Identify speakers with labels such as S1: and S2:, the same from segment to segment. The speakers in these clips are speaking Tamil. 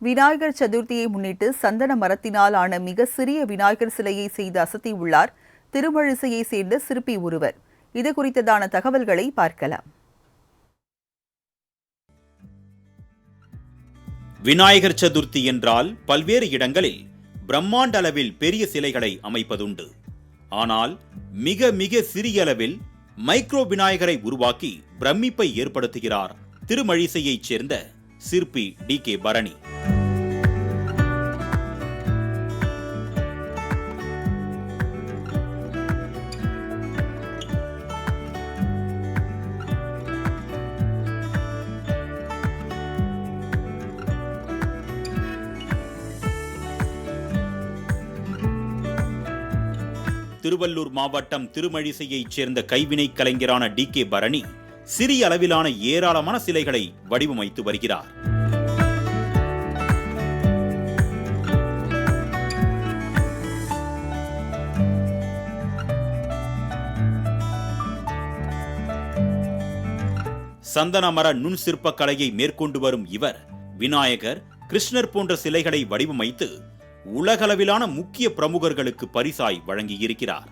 S1: விநாயகர் சதுர்த்தியை முன்னிட்டு சந்தன மரத்தினால் ஆன மிக சிறிய விநாயகர் சிலையை செய்து அசத்தியுள்ளார் திருமழிசையை சேர்ந்த சிற்பி ஒருவர். இது குறித்ததான தகவல்களை பார்க்கலாம்.
S2: விநாயகர் சதுர்த்தி என்றால் பல்வேறு இடங்களில் பிரம்மாண்ட அளவில் பெரிய சிலைகளை அமைப்பதுண்டு. ஆனால் மிக மிக சிறிய அளவில் மைக்ரோ விநாயகரை உருவாக்கி பிரமிப்பை ஏற்படுத்துகிறார் திருமழிசையைச் சேர்ந்த சிற்பி டி.கே. பரணி. திருவள்ளூர் மாவட்டம் திருமழிசையைச் சேர்ந்த கைவினை கலைஞரான டி.கே. பரணி சிறிய அளவிலான ஏராளமான சிலைகளை வடிவமைத்து வருகிறார். சந்தன மர நுண் சிற்ப கலையை மேற்கொண்டு வரும் இவர் விநாயகர், கிருஷ்ணர் போன்ற சிலைகளை வடிவமைத்து உலகளவிலான முக்கிய பிரமுகர்களுக்கு பரிசாய் வழங்கியிருக்கிறார்.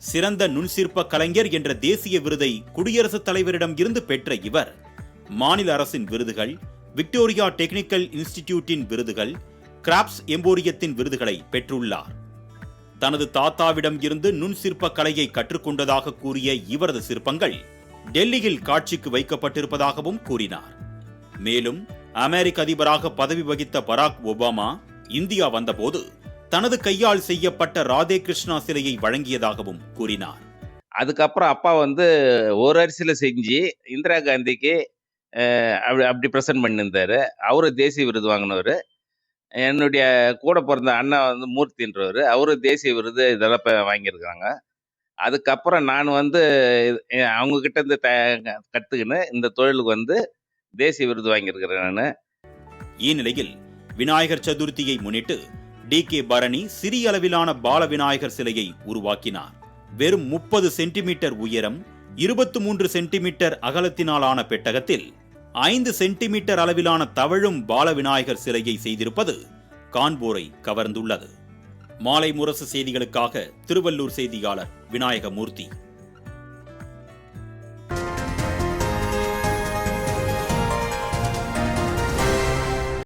S2: சிறந்த நுண்சிற்ப கலைஞர் என்ற தேசிய விருதை குடியரசுத் தலைவரிடம் இருந்து பெற்ற இவர் மாநில அரசின் விருதுகள், விக்டோரியா டெக்னிக்கல் இன்ஸ்டிடியூட்டின் விருதுகள், கிராப்ஸ் எம்போரியத்தின் விருதுகளை பெற்றுள்ளார். தனது தாத்தாவிடம் இருந்து நுண்சிற்ப கலையை கற்றுக்கொண்டதாக கூறிய இவரது சிற்பங்கள் டெல்லியில் காட்சிக்கு வைக்கப்பட்டிருப்பதாகவும் கூறினார். மேலும் அமெரிக்க அதிபராக பதவி வகித்த பராக் ஒபாமா இந்தியா வந்தபோது தனது கையால் செய்யப்பட்ட ராதே கிருஷ்ணா சிலையை வழங்கியதாகவும் கூறினார்.
S3: அதுக்கப்புறம் அப்பா ஒரு அரிசியில் செஞ்சு இந்திரா காந்திக்கு அப்படி ப்ரெசென்ட் பண்ணியிருந்தாரு. அவரு தேசிய விருது வாங்கினவர். என்னுடைய கூட பிறந்த அண்ணா மூர்த்தின்றவர், அவரு தேசிய விருது இதெல்லாம் வாங்கியிருக்காங்க. அதுக்கப்புறம் நான் அவங்கக்கிட்ட இருந்து கற்றுக்கின்னு இந்த தொழிலுக்கு தேசிய விருது வாங்கியிருக்கிறேன் நான்.
S2: இந்நிலையில் விநாயகர் சதுர்த்தியை முன்னிட்டு டி.கே. பரணி சிறிய அளவிலான பால விநாயகர் சிலையை உருவாக்கினார். வெறும் 30 சென்டிமீட்டர் உயரம், 23 சென்டிமீட்டர் அகலத்தினாலான பெட்டகத்தில் 5 சென்டிமீட்டர் அளவிலான தவழும் பால விநாயகர் சிலையை செய்திருப்பது காண்போரை கவர்ந்துள்ளது. மாலை முரசு செய்திகளுக்காக திருவள்ளூர் செய்தியாளர் விநாயகமூர்த்தி.